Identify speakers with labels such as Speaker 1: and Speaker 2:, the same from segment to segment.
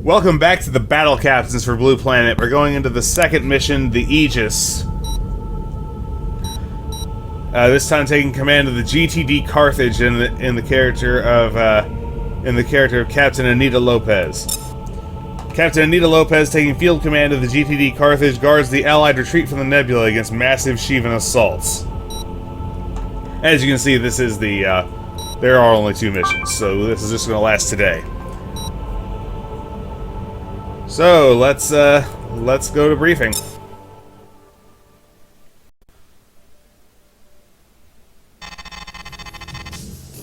Speaker 1: Welcome back to the Battle Captains for Blue Planet. We're going into the second mission, the Aegis. This time taking command of the GTD Carthage in the character of Captain Anita Lopez. Captain Anita Lopez, taking field command of the GTD Carthage, guards the Allied retreat from the nebula against massive Shivan assaults. As you can see, this is the there are only 2 missions, so this is just going to last today. So let's go to briefing.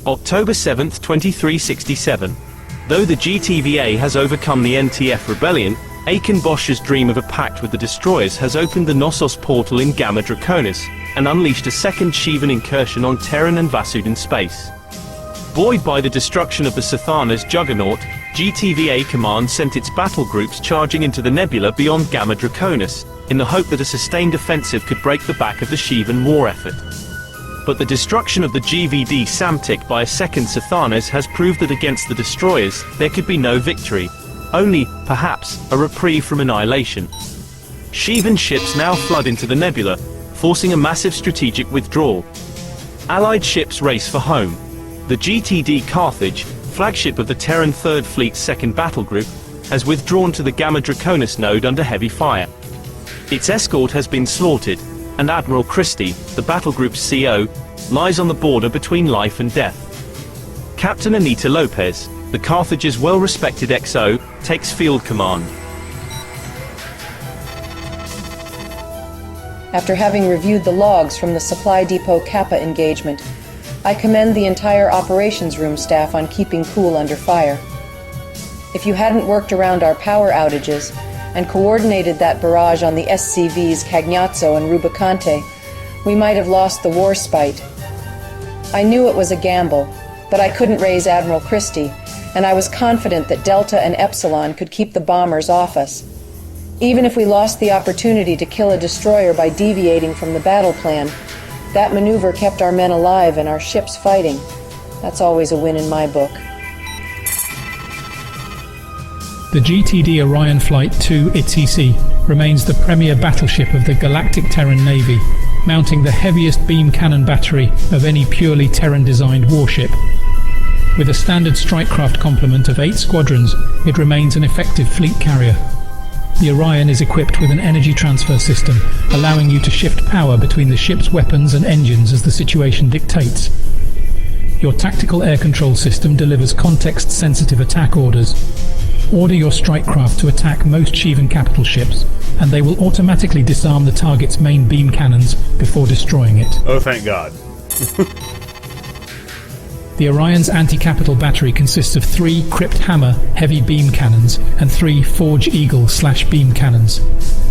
Speaker 2: October 7th, 2367. Though the GTVA has overcome the NTF rebellion, Aiken Bosch's dream of a pact with the destroyers has opened the Knossos portal in Gamma Draconis, and unleashed a second Shivan incursion on Terran and Vasudan space. Buoyed by the destruction of the Sathanas Juggernaut, GTVA Command sent its battle groups charging into the nebula beyond Gamma Draconis, in the hope that a sustained offensive could break the back of the Shivan war effort. But the destruction of the GTD Samtic by a second Sathanas has proved that against the destroyers, there could be no victory. Only, perhaps, a reprieve from annihilation. Shivan ships now flood into the nebula, forcing a massive strategic withdrawal. Allied ships race for home. The GTD Carthage, flagship of the Terran 3rd Fleet's 2nd Battle Group, has withdrawn to the Gamma Draconis node under heavy fire. Its escort has been slaughtered, and Admiral Christie, the battle group's CO, lies on the border between life and death. Captain Anita Lopez, the Carthage's well-respected XO, takes field command.
Speaker 3: After having reviewed the logs from the Supply Depot Kappa engagement, I commend the entire operations room staff on keeping cool under fire. If you hadn't worked around our power outages and coordinated that barrage on the SCVs Cagnazzo and Rubicante, we might have lost the war spite. I knew it was a gamble, but I couldn't raise Admiral Christie, and I was confident that Delta and Epsilon could keep the bombers off us. Even if we lost the opportunity to kill a destroyer by deviating from the battle plan, that maneuver kept our men alive and our ships fighting. That's always a win in my book.
Speaker 4: The GTD Orion Flight 2 ITC remains the premier battleship of the Galactic Terran Navy, mounting the heaviest beam cannon battery of any purely Terran-designed warship. With a standard strike-craft complement of 8 squadrons, it remains an effective fleet carrier. The Orion is equipped with an energy transfer system, allowing you to shift power between the ship's weapons and engines as the situation dictates. Your tactical air control system delivers context-sensitive attack orders. Order your strike craft to attack most Shivan capital ships, and they will automatically disarm the target's main beam cannons before destroying it.
Speaker 1: Oh, thank God.
Speaker 4: The Orion's anti-capital battery consists of 3 Crypt Hammer heavy beam cannons and 3 Forge Eagle /beam cannons.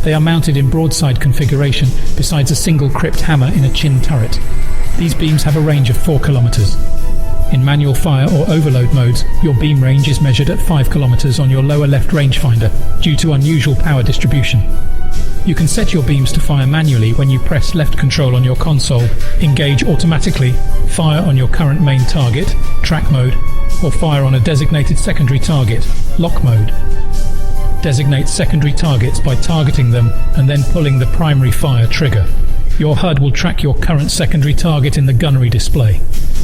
Speaker 4: They are mounted in broadside configuration besides a single Crypt Hammer in a chin turret. These beams have a range of 4 kilometers. In manual fire or overload modes, your beam range is measured at 5 kilometers on your lower left rangefinder due to unusual power distribution. You can set your beams to fire manually when you press left control on your console, engage automatically, fire on your current main target, track mode, or fire on a designated secondary target, lock mode. Designate secondary targets by targeting them and then pulling the primary fire trigger. Your HUD will track your current secondary target in the gunnery display.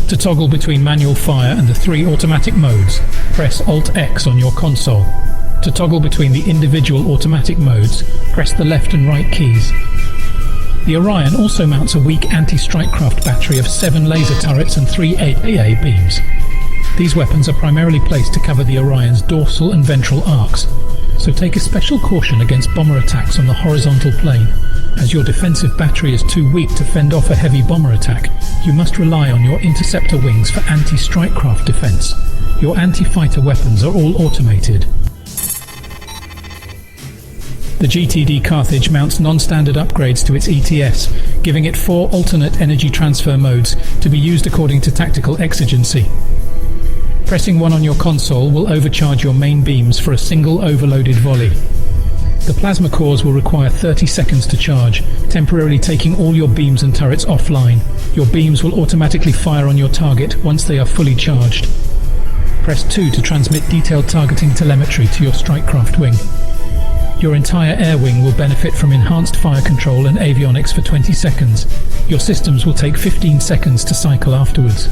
Speaker 4: To toggle between manual fire and the 3 automatic modes, press Alt-X on your console. To toggle between the individual automatic modes, press the left and right keys. The Orion also mounts a weak anti-strike craft battery of 7 laser turrets and 3 AA beams. These weapons are primarily placed to cover the Orion's dorsal and ventral arcs, so take a special caution against bomber attacks on the horizontal plane. As your defensive battery is too weak to fend off a heavy bomber attack, you must rely on your interceptor wings for anti-strike craft defense. Your anti-fighter weapons are all automated. The GTD Carthage mounts non-standard upgrades to its ETS, giving it 4 alternate energy transfer modes to be used according to tactical exigency. Pressing 1 on your console will overcharge your main beams for a single overloaded volley. The plasma cores will require 30 seconds to charge, temporarily taking all your beams and turrets offline. Your beams will automatically fire on your target once they are fully charged. Press 2 to transmit detailed targeting telemetry to your strikecraft wing. Your entire air wing will benefit from enhanced fire control and avionics for 20 seconds. Your systems will take 15 seconds to cycle afterwards.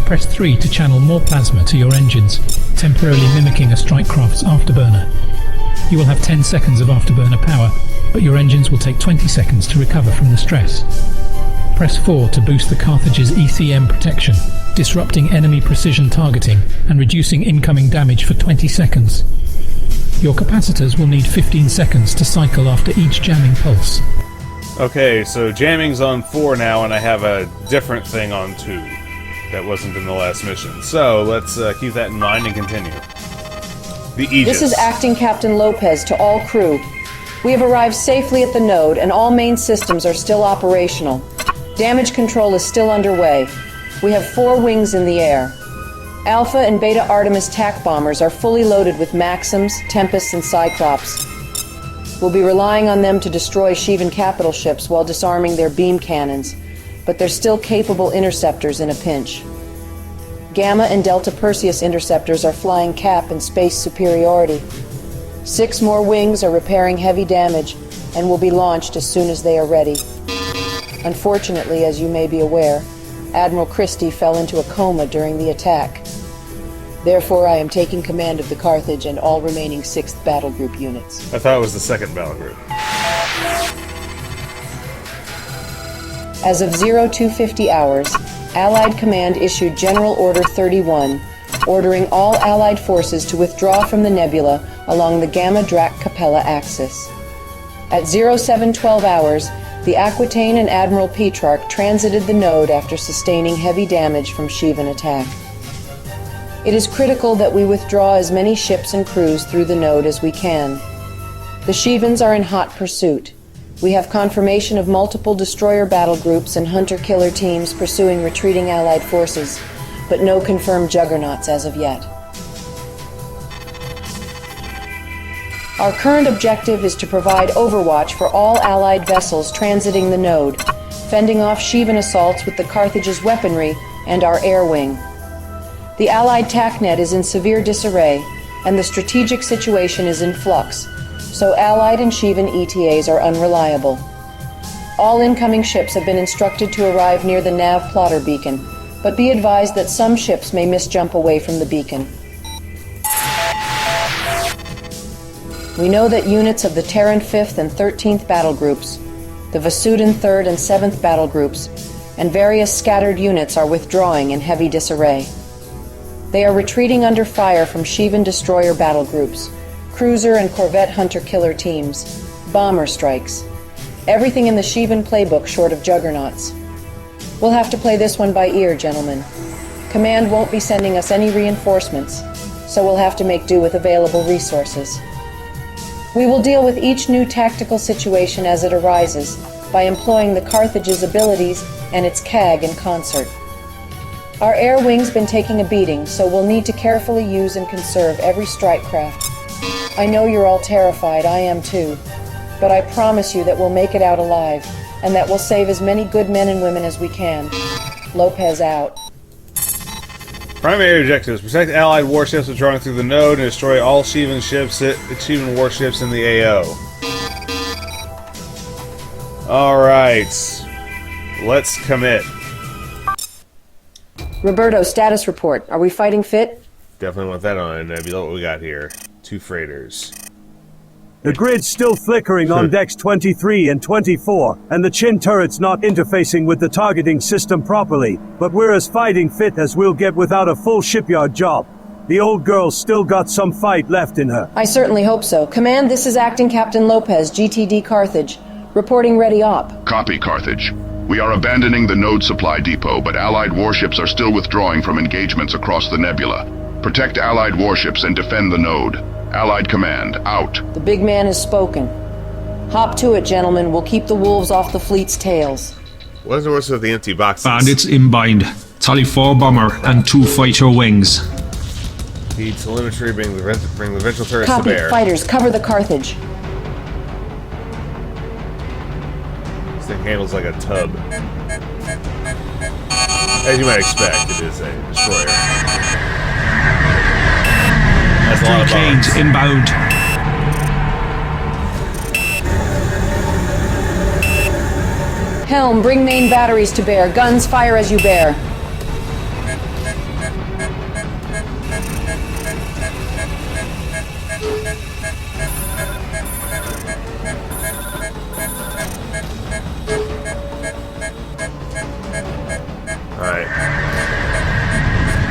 Speaker 4: Press 3 to channel more plasma to your engines, temporarily mimicking a strikecraft's afterburner. You will have 10 seconds of afterburner power, but your engines will take 20 seconds to recover from the stress. Press 4 to boost the Carthage's ECM protection, disrupting enemy precision targeting and reducing incoming damage for 20 seconds. Your capacitors will need 15 seconds to cycle after each jamming pulse.
Speaker 1: Okay, so jamming's on 4 now, and I have a different thing on 2 that wasn't in the last mission. So let's keep that in mind and continue. The Aegis.
Speaker 3: This is Acting Captain Lopez to all crew. We have arrived safely at the node, and all main systems are still operational. Damage control is still underway. We have 4 wings in the air. Alpha and Beta Artemis TAC bombers are fully loaded with Maxims, Tempests, and Cyclops. We'll be relying on them to destroy Shivan capital ships while disarming their beam cannons, but they're still capable interceptors in a pinch. Gamma and Delta Perseus interceptors are flying Cap in space superiority. 6 more wings are repairing heavy damage and will be launched as soon as they are ready. Unfortunately, as you may be aware, Admiral Christie fell into a coma during the attack. Therefore, I am taking command of the Carthage and all remaining 6th Battle Group units.
Speaker 1: I thought it was the 2nd battle group.
Speaker 3: As of 0250 hours, Allied Command issued General Order 31, ordering all Allied forces to withdraw from the nebula along the Gamma Drac Capella axis. At 0712 hours, the Aquitaine and Admiral Petrarch transited the node after sustaining heavy damage from Shivan attack. It is critical that we withdraw as many ships and crews through the node as we can. The Shivans are in hot pursuit. We have confirmation of multiple destroyer battle groups and hunter-killer teams pursuing retreating Allied forces, but no confirmed juggernauts as of yet. Our current objective is to provide overwatch for all Allied vessels transiting the node, fending off Shivan assaults with the Carthage's weaponry and our air wing. The Allied TACnet is in severe disarray, and the strategic situation is in flux, so Allied and Shivan ETAs are unreliable. All incoming ships have been instructed to arrive near the nav plotter beacon, but be advised that some ships may misjump away from the beacon. We know that units of the Terran 5th and 13th battle groups, the Vasudan 3rd and 7th battle groups, and various scattered units are withdrawing in heavy disarray. They are retreating under fire from Shivan destroyer battle groups, cruiser and Corvette hunter-killer teams, bomber strikes. Everything in the Shivan playbook short of juggernauts. We'll have to play this one by ear, gentlemen. Command won't be sending us any reinforcements, so we'll have to make do with available resources. We will deal with each new tactical situation as it arises by employing the Carthage's abilities and its CAG in concert. Our air wing's been taking a beating, so we'll need to carefully use and conserve every strike craft. I know you're all terrified, I am too, but I promise you that we'll make it out alive, and that we'll save as many good men and women as we can. Lopez out.
Speaker 1: Primary objectives: protect Allied warships withdrawing through the node and destroy all Shivan warships in the AO. Alright. Let's commit.
Speaker 3: Roberto, status report. Are we fighting fit?
Speaker 1: Definitely want that on a nebula. What we got here? 2 freighters.
Speaker 5: The grid's still flickering on decks 23 and 24, and the Chin turret's not interfacing with the targeting system properly, but we're as fighting fit as we'll get without a full shipyard job. The old girl's still got some fight left in her.
Speaker 3: I certainly hope so. Command, this is Acting Captain Lopez, GTD Carthage. Reporting ready op.
Speaker 6: Copy, Carthage. We are abandoning the node supply depot, but Allied warships are still withdrawing from engagements across the nebula. Protect Allied warships and defend the node. Allied command, out.
Speaker 3: The big man has spoken. Hop to it, gentlemen. We'll keep the wolves off the fleet's tails.
Speaker 1: What's the worst of the empty boxes?
Speaker 7: Bandits inbound. Tally 4 bomber and 2 fighter wings.
Speaker 1: Feed telemetry, bring the ventral turrets
Speaker 3: Copy.
Speaker 1: to bear.
Speaker 3: Fighters, cover the Carthage.
Speaker 1: This thing handles like a tub. As you might expect, it is a destroyer. That's a lot
Speaker 7: 3
Speaker 1: of
Speaker 7: planes
Speaker 1: bombs.
Speaker 7: inbound.
Speaker 3: Helm, bring main batteries to bear. Guns, fire as you bear.
Speaker 1: Alright.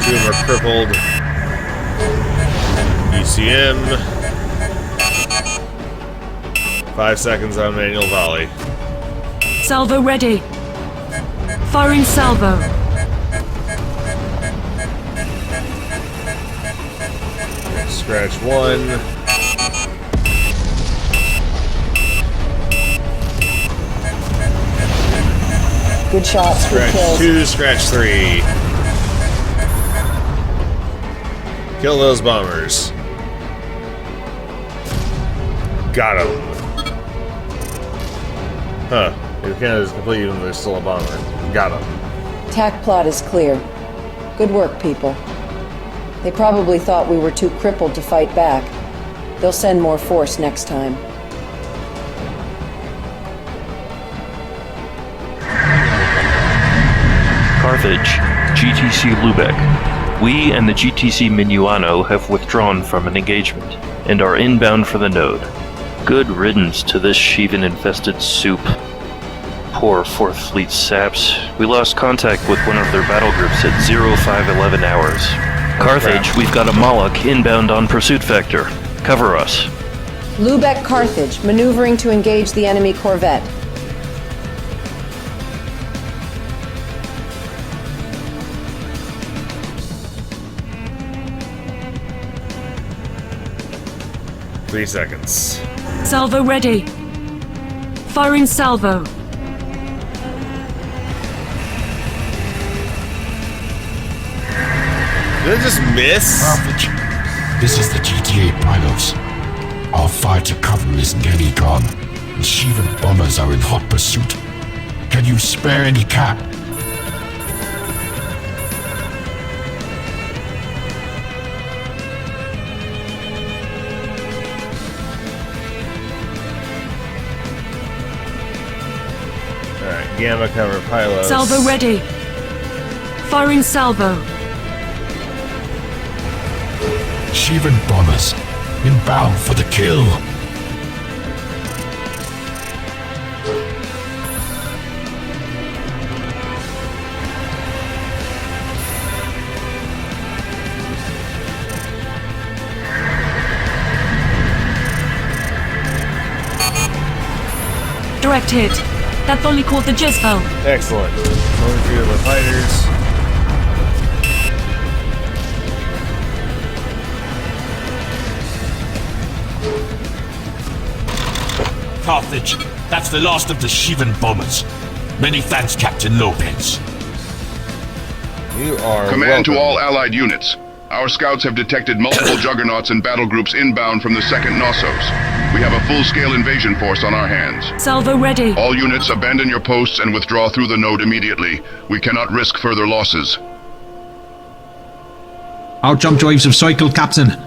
Speaker 1: 2 of them are crippled. ECM. 5 seconds on manual volley.
Speaker 8: Salvo ready. Firing salvo.
Speaker 1: Scratch 1.
Speaker 3: Good shots, good
Speaker 1: Scratch
Speaker 3: kills.
Speaker 1: 2, scratch 3. Kill those bombers. Got him. Huh. The cannon is complete even though there's still a bomber. Got him.
Speaker 3: Attack plot is clear. Good work, people. They probably thought we were too crippled to fight back. They'll send more force next time.
Speaker 9: Carthage, GTC Lubeck. We and the GTC Minuano have withdrawn from an engagement and are inbound for the node. Good riddance to this Shivan-infested soup. Poor 4th Fleet saps. We lost contact with one of their battle groups at 0511 hours. Carthage, we've got a Moloch inbound on pursuit vector. Cover us.
Speaker 3: Lubeck Carthage, maneuvering to engage the enemy Corvette.
Speaker 1: Three seconds.
Speaker 8: Salvo ready. Firing salvo.
Speaker 1: Did it just miss?
Speaker 10: Carthage, this is the GTA pilots. Our fighter cover is nearly gone. The Shivan bombers are in hot pursuit. Can you spare any cap?
Speaker 1: Alright, Gamma cover pilots.
Speaker 8: Salvo ready. Firing salvo.
Speaker 10: Shivan bombers, inbound for the kill.
Speaker 8: Direct hit. That volley caught the Jezebel.
Speaker 1: Excellent. Only 3 of the fighters.
Speaker 10: Carthage, that's the last of the Shivan bombers. Many thanks, Captain Lopez.
Speaker 1: You are
Speaker 6: Command to
Speaker 1: welcome.
Speaker 6: all Allied units. Our scouts have detected multiple juggernauts and battle groups inbound from the 2nd Knossos. We have a full-scale invasion force on our hands.
Speaker 8: Salvo ready.
Speaker 6: All units abandon your posts and withdraw through the node immediately. We cannot risk further losses.
Speaker 7: Our jump drives have cycled, Captain.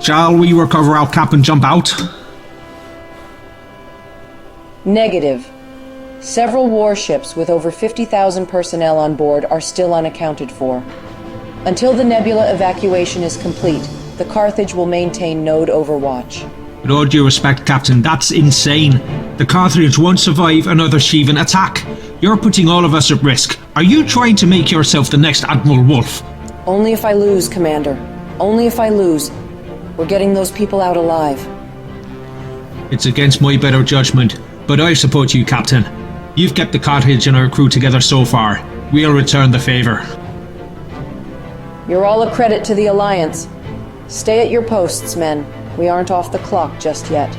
Speaker 7: Shall we recover our cap and jump out?
Speaker 3: Negative. Several warships with over 50,000 personnel on board are still unaccounted for. Until the nebula evacuation is complete, the Carthage will maintain node overwatch.
Speaker 7: With all due respect, Captain, that's insane. The Carthage won't survive another Shivan attack. You're putting all of us at risk. Are you trying to make yourself the next Admiral Wolf?
Speaker 3: Only if I lose, Commander. Only if I lose. We're getting those people out alive.
Speaker 7: It's against my better judgment, but I support you, Captain. You've kept the Carthage and our crew together so far. We'll return the favour.
Speaker 3: You're all a credit to the Alliance. Stay at your posts, men. We aren't off the clock just yet.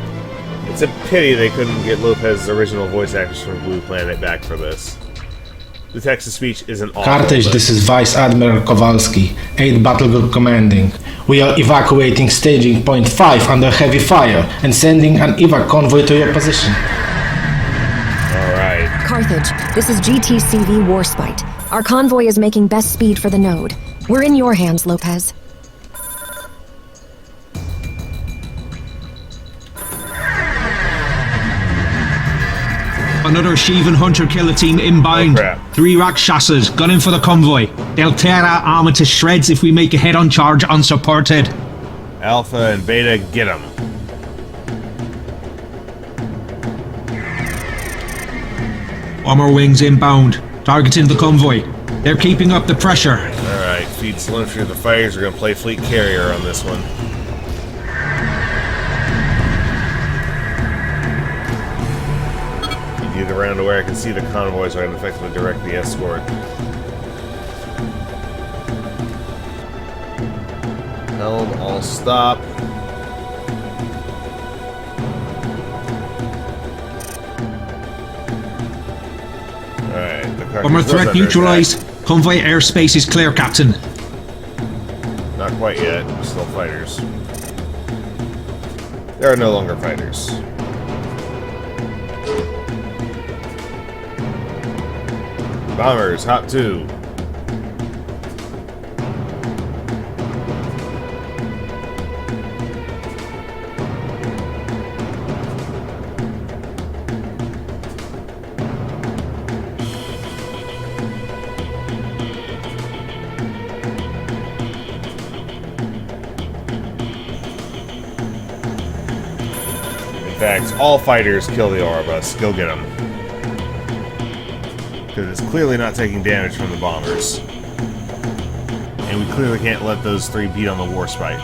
Speaker 1: It's a pity they couldn't get Lopez's original voice actors from Blue Planet back for this. The text-to-speech isn't awful.
Speaker 11: Carthage,
Speaker 1: but
Speaker 11: this is Vice Admiral Kowalski, 8th Battle Group Commanding. We are evacuating staging point 5 under heavy fire and sending an evac convoy to your position.
Speaker 1: Alright.
Speaker 12: Carthage, this is GTCV Warspite. Our convoy is making best speed for the node. We're in your hands, Lopez.
Speaker 7: Another Shivan hunter-killer team inbound.
Speaker 1: Oh, crap.
Speaker 7: 3 Rakshasas gunning for the convoy. They'll tear our armor to shreds if we make a head-on charge unsupported.
Speaker 1: Alpha and Beta, get them.
Speaker 7: Bomber wings inbound, targeting the convoy. They're keeping up the pressure.
Speaker 1: Alright, feed telemetry of the fighters. We're going to play fleet carrier on this one. Get around to where I can see the convoys so I can effectively direct the escort. Helm, all stop. Alright, the Carthage
Speaker 7: Bomber
Speaker 1: was
Speaker 7: threat
Speaker 1: under
Speaker 7: neutralized.
Speaker 1: attack.
Speaker 7: Convoy airspace is clear, Captain.
Speaker 1: Not quite yet. Still fighters. There are no longer fighters. Bombers, hop 2. In fact, all fighters kill the Oribus. Go get them. Because it's clearly not taking damage from the bombers. And we clearly can't let those 3 beat on the Warspite.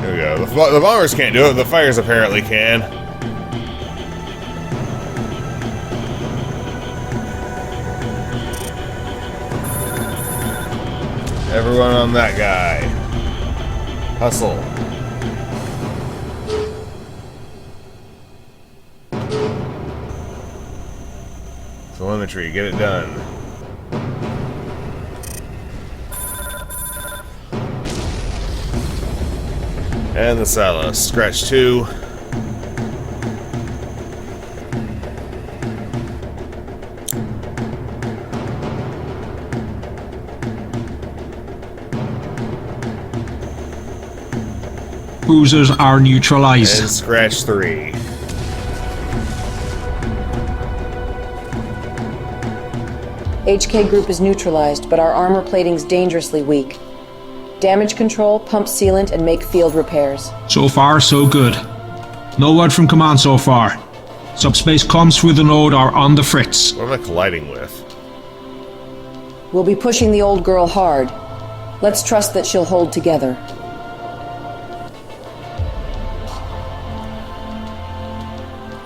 Speaker 1: There we go. The bombers can't do it, the fighters apparently can. Everyone on that guy. Hustle. Telemetry, get it done. And the Salas. Scratch 2.
Speaker 7: Cruisers are neutralized.
Speaker 1: And scratch 3.
Speaker 3: HK group is neutralized, but our armor plating's dangerously weak. Damage control, pump sealant, and make field repairs.
Speaker 7: So far, so good. No word from command so far. Subspace comms through the node are on the fritz.
Speaker 1: What am I colliding with?
Speaker 3: We'll be pushing the old girl hard. Let's trust that she'll hold together.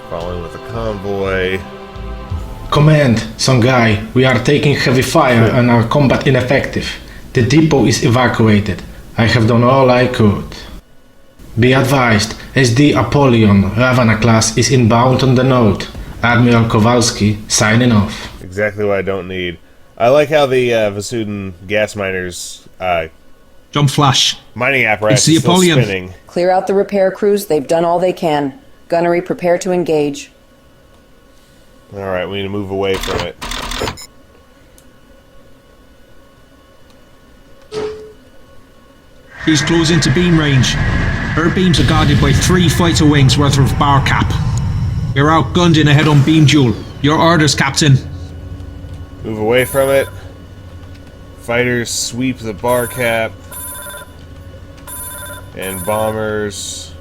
Speaker 1: Following with a convoy.
Speaker 11: Command, Songhai, we are taking heavy fire and our combat ineffective. The depot is evacuated. I have done all I could. Be advised, SD Apollyon Ravana class is inbound on the node. Admiral Kowalski signing off.
Speaker 1: Exactly what I don't need. I like how the Vasudan gas miners
Speaker 7: Jump flash.
Speaker 1: mining apparatus
Speaker 7: It's the
Speaker 1: is still
Speaker 7: Apollyon.
Speaker 1: spinning.
Speaker 3: Clear out the repair crews. They've done all they can. Gunnery, prepare to engage.
Speaker 1: Alright, we need to move away from it.
Speaker 7: He's close into beam range. Her beams are guarded by 3 fighter wings worth of bar cap. You're outgunned in a head-on beam duel. Your orders, Captain.
Speaker 1: Move away from it. Fighters sweep the bar cap. And bombers.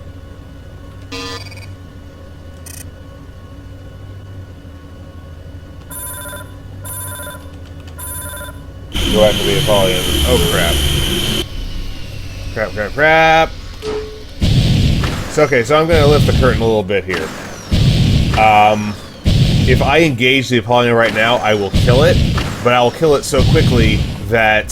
Speaker 1: Go after the Apollyon. Oh crap. Crap, crap, crap. So, okay, so I'm going to lift the curtain a little bit here. If I engage the Apollyon right now, I will kill it, but I will kill it so quickly that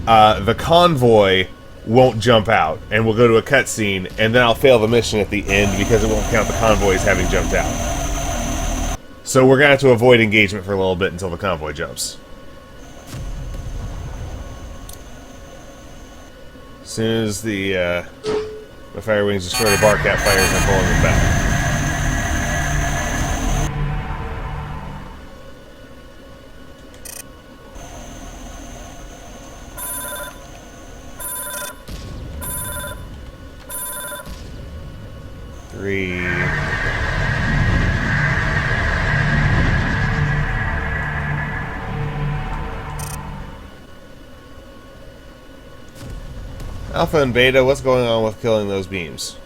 Speaker 1: the convoy won't jump out, and we'll go to a cutscene, and then I'll fail the mission at the end because it won't count the convoy as having jumped out. So we're going to have to avoid engagement for a little bit until the convoy jumps. As soon as the The fire wings destroy the Barcat fighters and pulling them back. Three. Alpha and Beta, what's going on with killing those beams?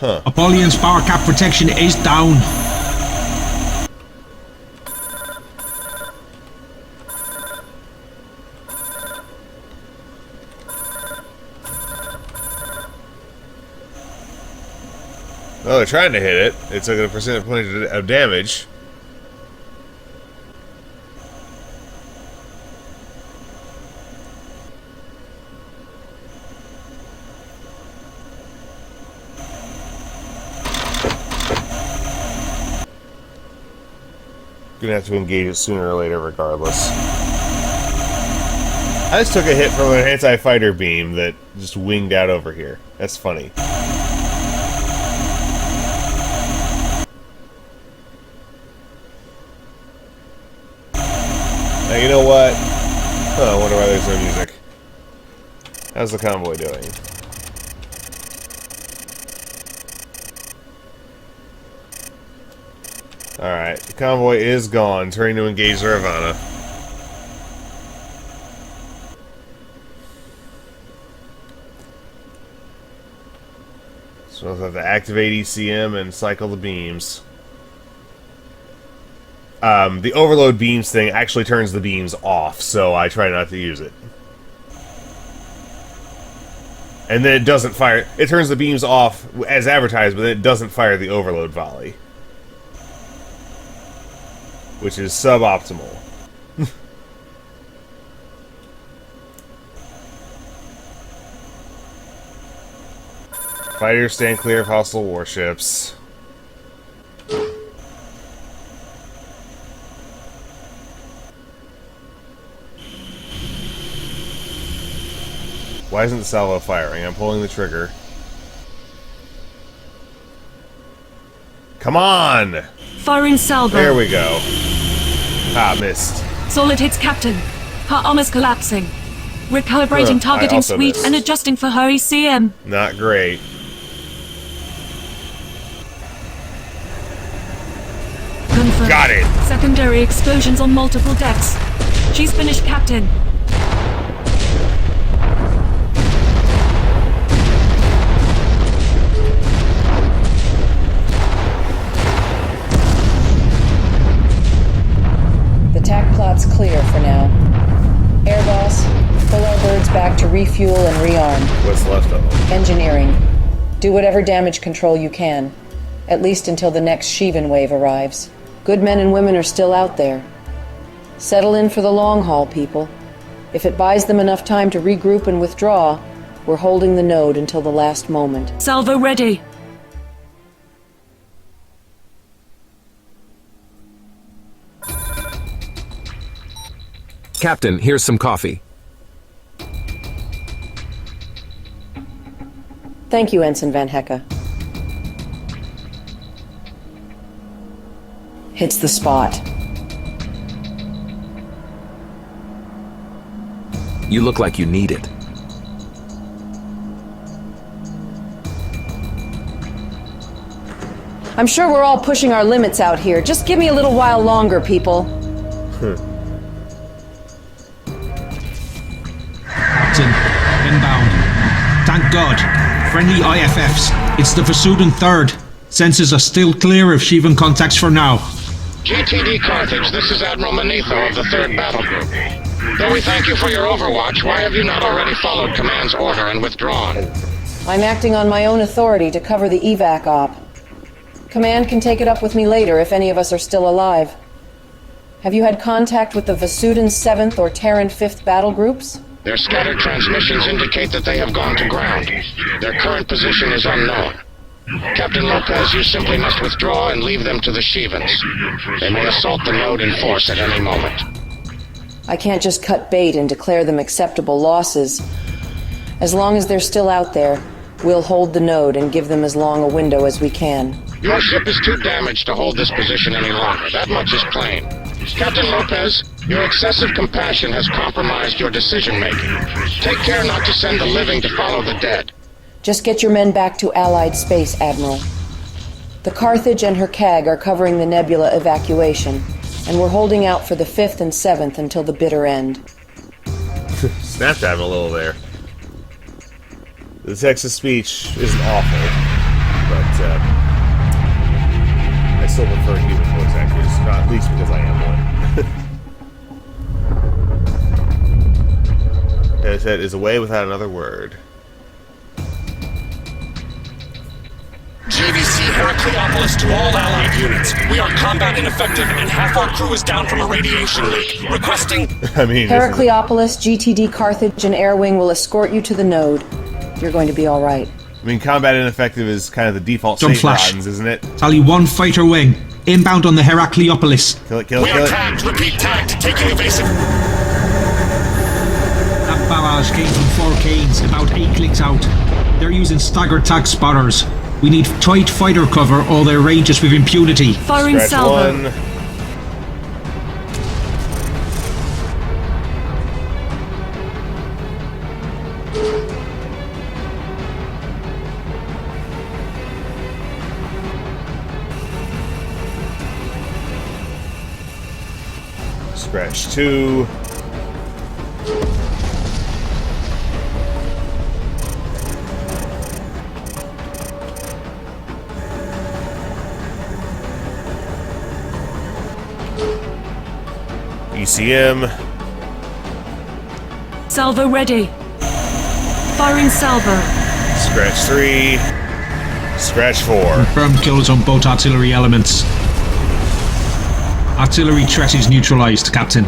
Speaker 1: Huh.
Speaker 7: Apollyon's power cap protection is down.
Speaker 1: Well, they're trying to hit it. It's a percentage point of damage. Gonna have to engage it sooner or later, regardless. I just took a hit from an anti-fighter beam that just winged out over here. That's funny. Now, you know what? Oh, I wonder why there's no music. How's the convoy doing? Alright, the convoy is gone, turning to engage the Ravana. So I'll have to activate ECM and cycle the beams. The overload beams thing actually turns the beams off, so I try not to use it. And then it doesn't fire. It turns the beams off as advertised, but then it doesn't fire the overload volley. Which is suboptimal. Fighters stand clear of hostile warships. Why isn't the salvo firing? I'm pulling the trigger. Come on!
Speaker 8: Firing salvo.
Speaker 1: There we go. Ah, missed.
Speaker 8: Solid hits Captain. Her armor's collapsing. Recalibrating targeting suite and adjusting for her ECM.
Speaker 1: Not great.
Speaker 8: Confirmed.
Speaker 1: Got it!
Speaker 8: Secondary explosions on multiple decks. She's finished, Captain.
Speaker 3: Plot's clear for now. Air Boss, pull our birds back to refuel and rearm.
Speaker 1: What's left of them?
Speaker 3: Engineering. Do whatever damage control you can. At least until the next Shivan wave arrives. Good men and women are still out there. Settle in for the long haul, people. If it buys them enough time to regroup and withdraw, we're holding the node until the last moment.
Speaker 8: Salvo ready.
Speaker 13: Captain, here's some coffee.
Speaker 3: Thank you, Ensign Van Hecke. Hits the spot.
Speaker 13: You look like you need it.
Speaker 3: I'm sure we're all pushing our limits out here. Just give me a little while longer, people.
Speaker 7: Inbound. Thank God. Friendly IFFs. It's the Vasudan 3rd. Sensors are still clear of Shivan contacts for now.
Speaker 14: GTD Carthage, this is Admiral Manetho of the 3rd Battle Group. Though we thank you for your overwatch, why have you not already followed Command's order and withdrawn?
Speaker 3: I'm acting on my own authority to cover the evac op. Command can take it up with me later if any of us are still alive. Have you had contact with the Vasudan 7th or Terran 5th battle groups?
Speaker 14: Their scattered transmissions indicate that they have gone to ground. Their current position is unknown. Captain Lopez, you simply must withdraw and leave them to the Shivans. They may assault the node in force at any moment.
Speaker 3: I can't just cut bait and declare them acceptable losses. As long as they're still out there, we'll hold the node and give them as long a window as we can.
Speaker 14: Your ship is too damaged to hold this position any longer. That much is plain. Captain Lopez, your excessive compassion has compromised your decision-making. Take care not to send the living to follow the dead.
Speaker 3: Just get your men back to Allied space, Admiral. The Carthage and her CAG are covering the nebula evacuation, and we're holding out for the 5th and 7th until the bitter end.
Speaker 1: Snapped at him a little there. The text-to-speech isn't awful, but I still prefer human voice actors, not least because I am one. As I said, is away without another word.
Speaker 15: GVC Heracleopolis to all Allied units. We are combat ineffective and half our crew is down from a radiation leak. Requesting...
Speaker 3: Heracleopolis, GTD Carthage, and Air Wing will escort you to the node. You're going to be alright.
Speaker 1: I mean, combat ineffective is kind of the default
Speaker 7: Don't
Speaker 1: state
Speaker 7: flash.
Speaker 1: buttons, isn't it?
Speaker 7: Tally 1 fighter wing. Inbound on the Heracleopolis.
Speaker 1: Kill it, kill it,
Speaker 15: We
Speaker 1: kill
Speaker 15: are
Speaker 1: it.
Speaker 15: tagged. Repeat tagged. Taking evasive...
Speaker 7: That barrage came from 4 Canes, about 8 clicks out. They're using stagger tag spotters. We need tight fighter cover or their ranges with impunity.
Speaker 8: Firing
Speaker 1: Scratch
Speaker 8: salvo.
Speaker 1: one. Scratch 2. ECM.
Speaker 8: Salvo ready. Firing salvo.
Speaker 1: Scratch 3. Scratch 4.
Speaker 7: Confirmed kills on both artillery elements. Artillery threat is neutralized, Captain.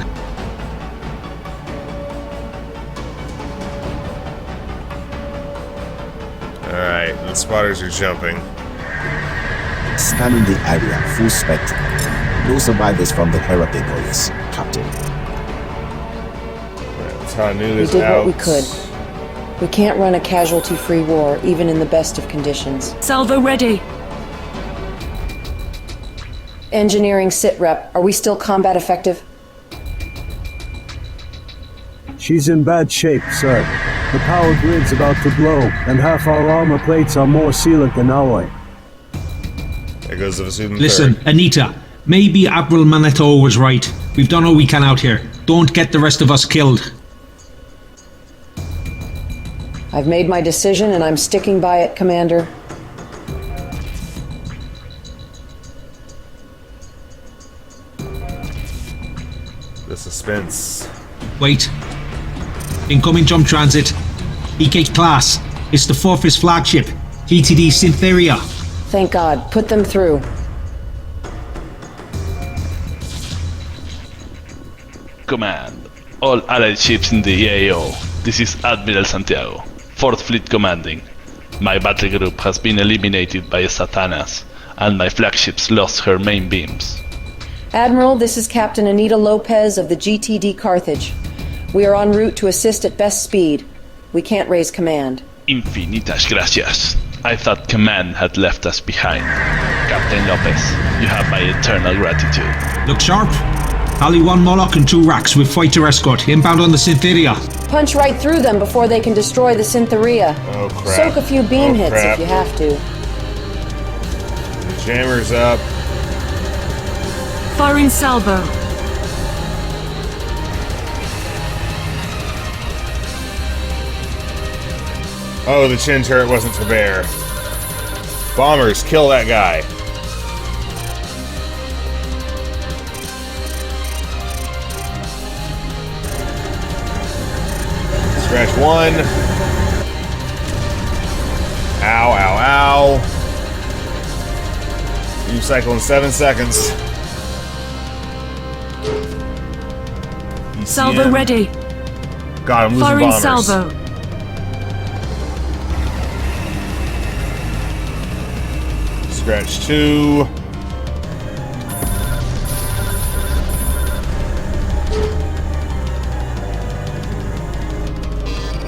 Speaker 1: Alright, the spotters are jumping.
Speaker 16: Scanning the area, full spectrum. No survivors from the Heracleopolis, Captain.
Speaker 1: Tanu
Speaker 3: We
Speaker 1: is
Speaker 3: did
Speaker 1: out.
Speaker 3: what we could. We can't run a casualty-free war, even in the best of conditions.
Speaker 8: Salvo ready.
Speaker 3: Engineering sitrep, are we still combat effective?
Speaker 5: She's in bad shape, sir. The power grid's about to blow, and half our armor plates are more sealant than alloy.
Speaker 1: There goes the Vasudan
Speaker 7: Listen,
Speaker 1: third.
Speaker 7: Anita, maybe Admiral Manetto was right. We've done all we can out here. Don't get the rest of us killed.
Speaker 3: I've made my decision and I'm sticking by it, Commander.
Speaker 1: The suspense.
Speaker 7: Wait. Incoming jump transit. EK class. It's the Fortress flagship. GTD Cyntheria.
Speaker 3: Thank God. Put them through.
Speaker 17: Command. All Allied ships in the EAO. This is Admiral Santiago, 4th Fleet Commanding. My battle group has been eliminated by Satanas, and my flagships lost her main beams.
Speaker 3: Admiral, this is Captain Anita Lopez of the GTD Carthage. We are en route to assist at best speed. We can't raise command.
Speaker 17: Infinitas gracias. I thought command had left us behind. Captain Lopez, you have my eternal gratitude.
Speaker 7: Look sharp. Tally 1 Moloch and 2 racks with fighter escort. Inbound on the Cyntheria.
Speaker 3: Punch right through them before they can destroy the Cyntheria.
Speaker 1: Oh crap.
Speaker 3: Soak a few beam hits
Speaker 1: crap.
Speaker 3: if you have to.
Speaker 1: The jammer's up.
Speaker 8: Firing salvo.
Speaker 1: Oh, the chin turret wasn't for bear. Bombers, kill that guy. Scratch 1. Ow, ow, ow. Beam cycle in 7 seconds.
Speaker 8: Salvo ready.
Speaker 1: God, I'm losing
Speaker 8: Firing
Speaker 1: bombers.
Speaker 8: salvo.
Speaker 1: Scratch 2.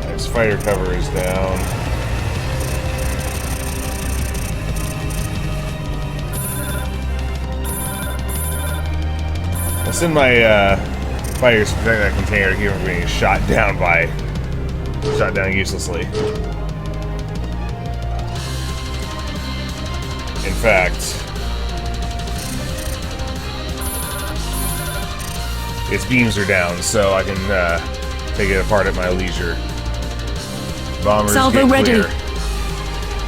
Speaker 1: Nice, fighter cover is down. I'll send my fighters to protect that container to keep from being shot down uselessly. In fact, its beams are down, so I can take it apart at my leisure. Bombers
Speaker 8: Salvo
Speaker 1: get
Speaker 8: ready.
Speaker 1: clear.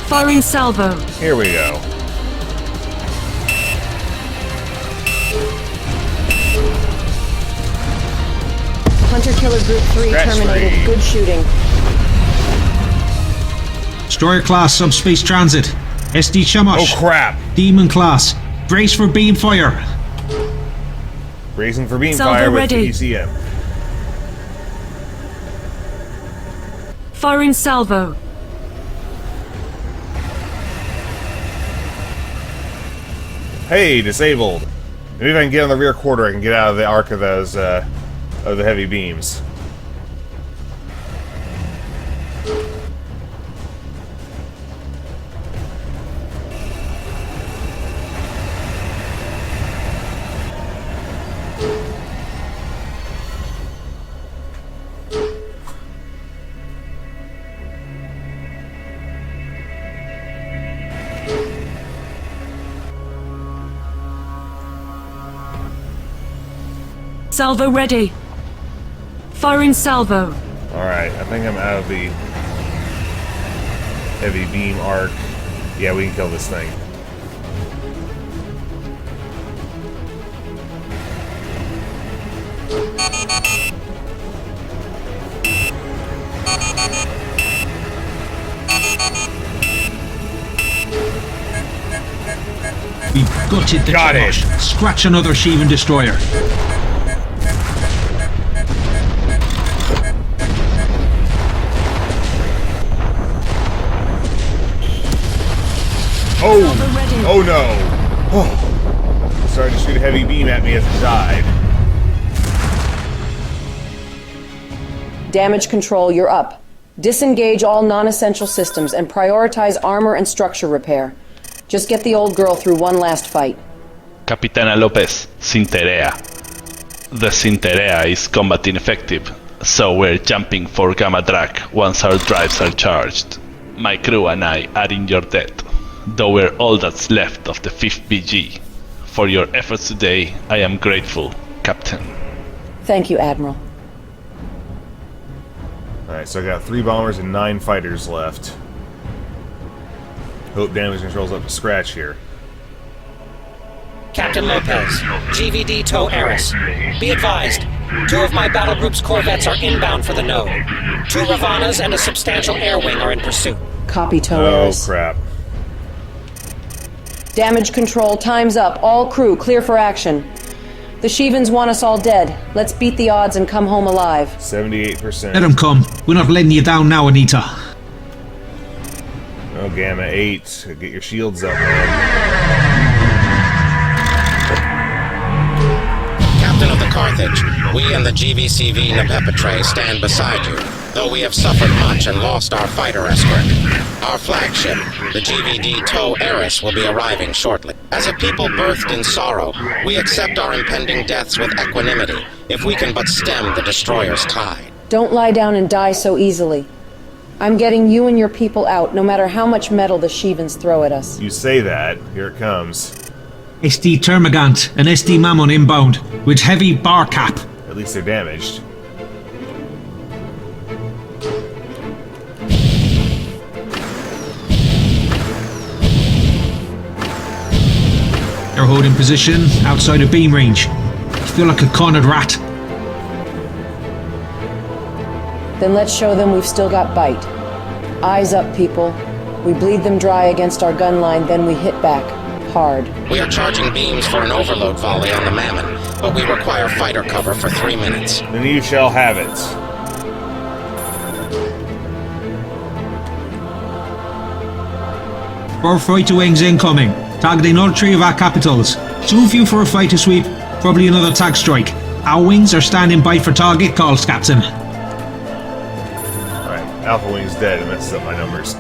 Speaker 8: Firing salvo.
Speaker 1: Here we go.
Speaker 3: Hunter-Killer Group 3
Speaker 1: Scratch
Speaker 3: terminated.
Speaker 1: 3.
Speaker 3: Good shooting.
Speaker 7: Destroyer class subspace transit. SD Shamash.
Speaker 1: Oh crap!
Speaker 7: Demon class. Brace for beam fire.
Speaker 1: Bracing for beam
Speaker 8: Salvo
Speaker 1: fire with
Speaker 8: ready.
Speaker 1: ECM.
Speaker 8: Firing salvo.
Speaker 1: Hey, disabled. Maybe if I can get on the rear quarter, I can get out of the arc of those, of the heavy beams.
Speaker 8: Salvo ready. Firing salvo.
Speaker 1: Alright, I think I'm out of the heavy beam arc. Yeah, we can kill this thing.
Speaker 7: We gutted the
Speaker 1: Got it.
Speaker 7: Shamash. Scratch another Shivan destroyer.
Speaker 1: Oh! Oh no! Oh. Started to shoot a heavy beam at me as it died.
Speaker 3: Damage control, you're up. Disengage all non-essential systems and prioritize armor and structure repair. Just get the old girl through one last fight.
Speaker 17: Captain Lopez, Cyntheria. The Cyntheria is combat ineffective, so we're jumping for Gamma Drac once our drives are charged. My crew and I are in your debt, though we're all that's left of the 5th BG. For your efforts today, I am grateful, Captain.
Speaker 3: Thank you, Admiral.
Speaker 1: Alright, so I got 3 bombers and 9 fighters left. Hope damage control's up to scratch here.
Speaker 18: Captain Lopez, GVD tow Eris. Be advised, 2 of my battle group's corvettes are inbound for the node. 2 Ravanas and a substantial air wing are in pursuit.
Speaker 3: Copy, tow
Speaker 1: Oh
Speaker 3: Eris.
Speaker 1: crap.
Speaker 3: Damage control, time's up. All crew, clear for action. The Shivans want us all dead. Let's beat the odds and come home alive.
Speaker 1: 78%.
Speaker 7: Let them come. We're not letting you down now, Anita.
Speaker 1: Oh, Gamma 8. Get your shields up, man.
Speaker 14: Captain of the Carthage, we and the GVCV Nepepetre stand beside you, though we have suffered much and lost our fighter escort. Our flagship, the GVD tow Eris, will be arriving shortly. As a people birthed in sorrow, we accept our impending deaths with equanimity, if we can but stem the destroyer's tide.
Speaker 3: Don't lie down and die so easily. I'm getting you and your people out, no matter how much metal the Shivans throw at us.
Speaker 1: You say that. Here it comes.
Speaker 7: SD Termagant and SD Mammon inbound with heavy bar cap.
Speaker 1: At least they're damaged.
Speaker 7: They're holding position outside of beam range. I feel like a cornered rat.
Speaker 3: Then let's show them we've still got bite. Eyes up, people. We bleed them dry against our gun line, then we hit back. Hard.
Speaker 14: We are charging beams for an overload volley on the Mammon, but we require fighter cover for 3 minutes.
Speaker 1: Then you shall have it.
Speaker 7: 4 fighter wings incoming, targeting all 3 of our capitals. Too few for a fighter sweep, probably another tag strike. Our wings are standing by for target calls, Captain.
Speaker 1: Alright, Alpha Wing's dead. It messes up my numbers.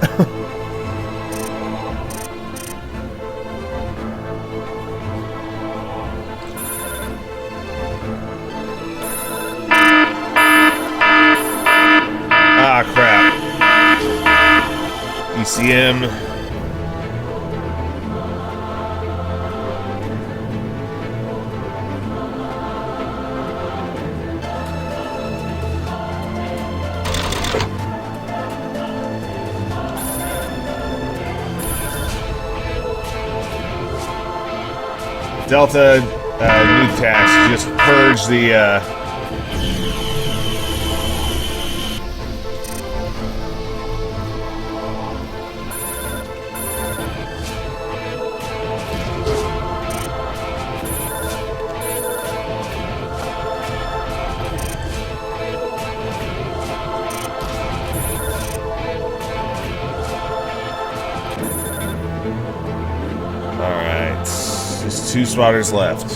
Speaker 1: Ah, crap. ECM. Delta new task, just purge the Just 2 spotters left.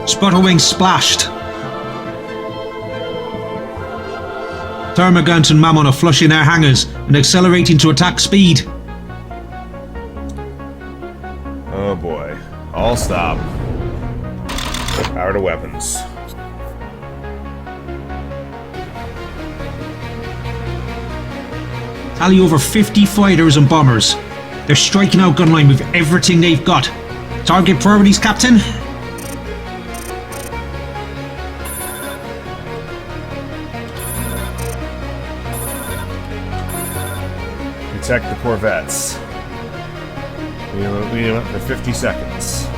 Speaker 7: Spotter wings splashed. Thermagant and Mammon are flushing their hangars and accelerating to attack speed.
Speaker 1: Oh boy. All stop. Power to weapons.
Speaker 7: Tally over 50 fighters and bombers. They're striking out gunline with everything they've got. Target priorities, Captain?
Speaker 1: Protect the Corvettes. We went for 50 seconds.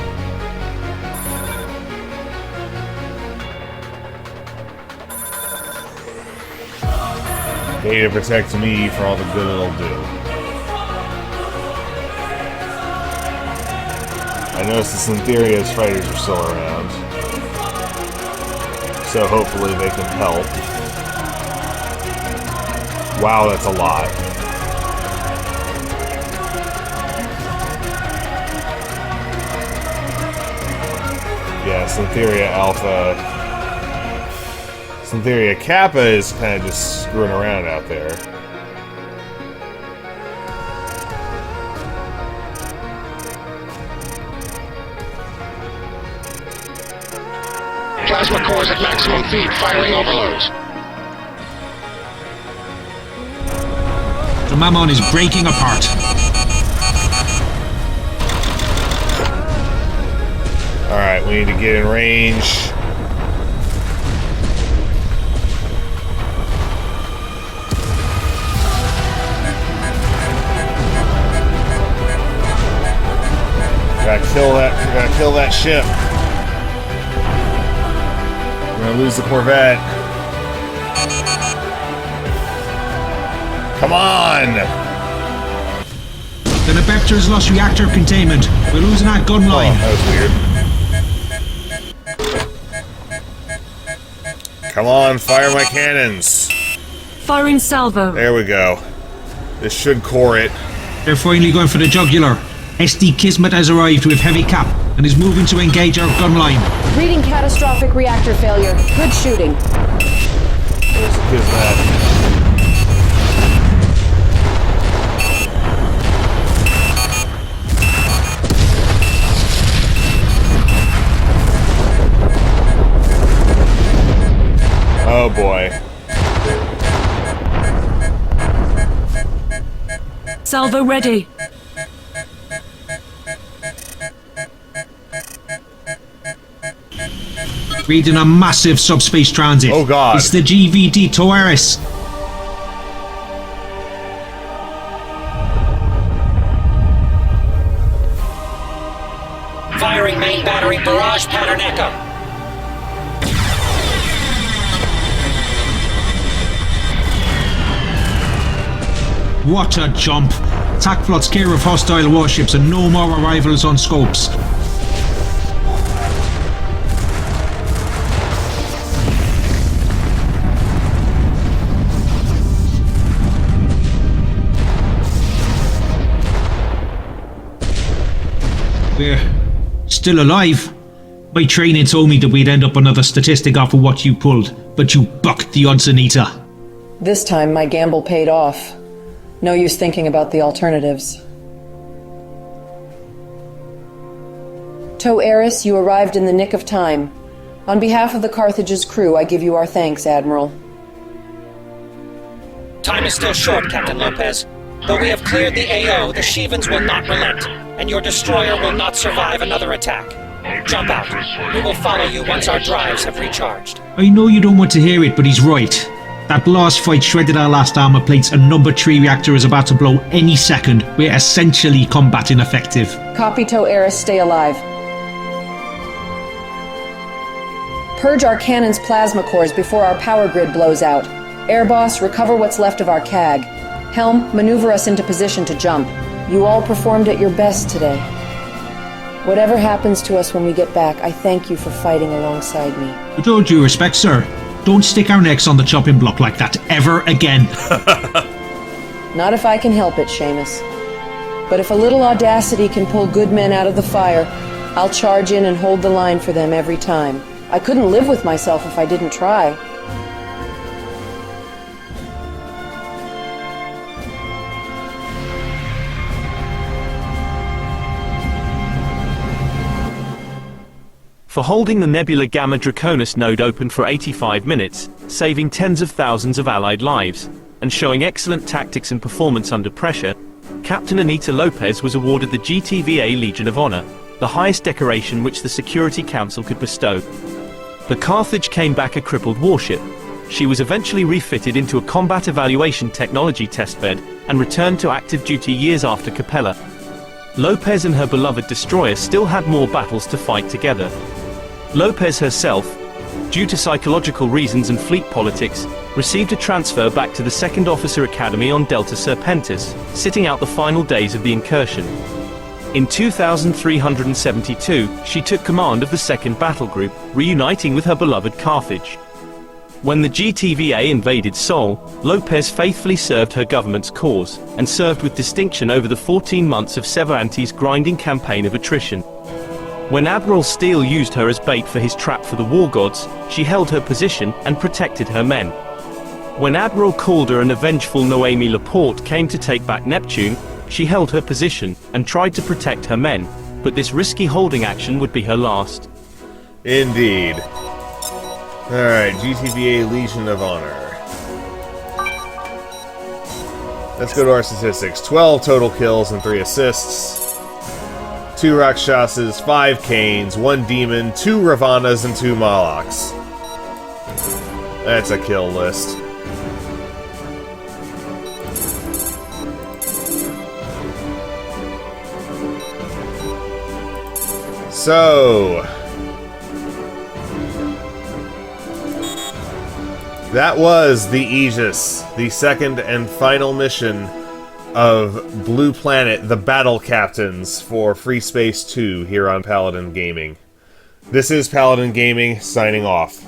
Speaker 1: Data protect me for all the good it'll do. I noticed the Cyntheria's fighters are still around. So hopefully they can help. Wow, that's a lot. Yeah, Cyntheria Alpha. Cyntheria Kappa is kind of just screwing around out there.
Speaker 14: Plasma cores at maximum feed, firing overloads.
Speaker 7: The Mammon is breaking apart.
Speaker 1: Alright, we need to get in range. Gotta kill that ship. We're gonna lose the Corvette. Come on!
Speaker 7: The Nebepter's lost reactor containment. We're losing our gun line.
Speaker 1: Oh, that was weird. Come on, fire my cannons.
Speaker 8: Firing salvo.
Speaker 1: There we go. This should core it.
Speaker 7: They're finally going for the jugular. SD Kismet has arrived with heavy cap and is moving to engage our gun line.
Speaker 3: Reading catastrophic reactor failure. Good shooting.
Speaker 1: There's the Kismet. Oh boy.
Speaker 8: Salvo ready.
Speaker 7: Reading a massive subspace transit.
Speaker 1: Oh god.
Speaker 7: It's the GTD Cyntheria.
Speaker 18: Firing main battery barrage pattern echo.
Speaker 7: What a jump! Attack plots clear of hostile warships and no more arrivals on scopes. We're still alive. My training told me that we'd end up another statistic off of what you pulled, but you bucked the odds, Anita.
Speaker 3: This time, my gamble paid off. No use thinking about the alternatives. Eris, you arrived in the nick of time. On behalf of the Carthage's crew, I give you our thanks, Admiral.
Speaker 18: Time is still short, Captain Lopez. Though we have cleared the AO, the Shivans will not relent, and your destroyer will not survive another attack. Jump out. We will follow you once our drives have recharged.
Speaker 7: I know you don't want to hear it, but he's right. That last fight shredded our last armor plates, and number 3 reactor is about to blow any second. We're essentially combat ineffective.
Speaker 3: Copy, Eris, stay alive. Purge our cannon's plasma cores before our power grid blows out. Air Boss, recover what's left of our CAG. Helm, maneuver us into position to jump. You all performed at your best today. Whatever happens to us when we get back, I thank you for fighting alongside me.
Speaker 7: With all due respect, sir, don't stick our necks on the chopping block like that ever again.
Speaker 3: Not if I can help it, Seamus. But if a little audacity can pull good men out of the fire, I'll charge in and hold the line for them every time. I couldn't live with myself if I didn't try.
Speaker 2: For holding the Nebula Gamma Draconis node open for 85 minutes, saving tens of thousands of Allied lives, and showing excellent tactics and performance under pressure, Captain Anita Lopez was awarded the GTVA Legion of Honor, the highest decoration which the Security Council could bestow. The Carthage came back a crippled warship. She was eventually refitted into a combat evaluation technology testbed and returned to active duty years after Capella. Lopez and her beloved destroyer still had more battles to fight together. Lopez herself, due to psychological reasons and fleet politics, received a transfer back to the 2nd Officer Academy on Delta Serpentis, sitting out the final days of the incursion. In 2372, she took command of the 2nd Battle Group, reuniting with her beloved Carthage. When the GTVA invaded Sol, Lopez faithfully served her government's cause, and served with distinction over the 14 months of Severante's grinding campaign of attrition. When Admiral Steele used her as bait for his trap for the War Gods, she held her position and protected her men. When Admiral Calder and a vengeful Noemi Laporte came to take back Neptune, she held her position and tried to protect her men, but this risky holding action would be her last.
Speaker 1: Indeed. Alright, GTVA Legion of Honor. Let's go to our statistics. 12 total kills and 3 assists. 2 Rakshasas, 5 Canes, 1 Demon, 2 Ravanas, and 2 Molochs. That's a kill list. So, that was the Aegis, the 2nd and final mission of Blue Planet, the Battle Captains for Freespace 2 here on Paladin Gaming. This is Paladin Gaming, signing off.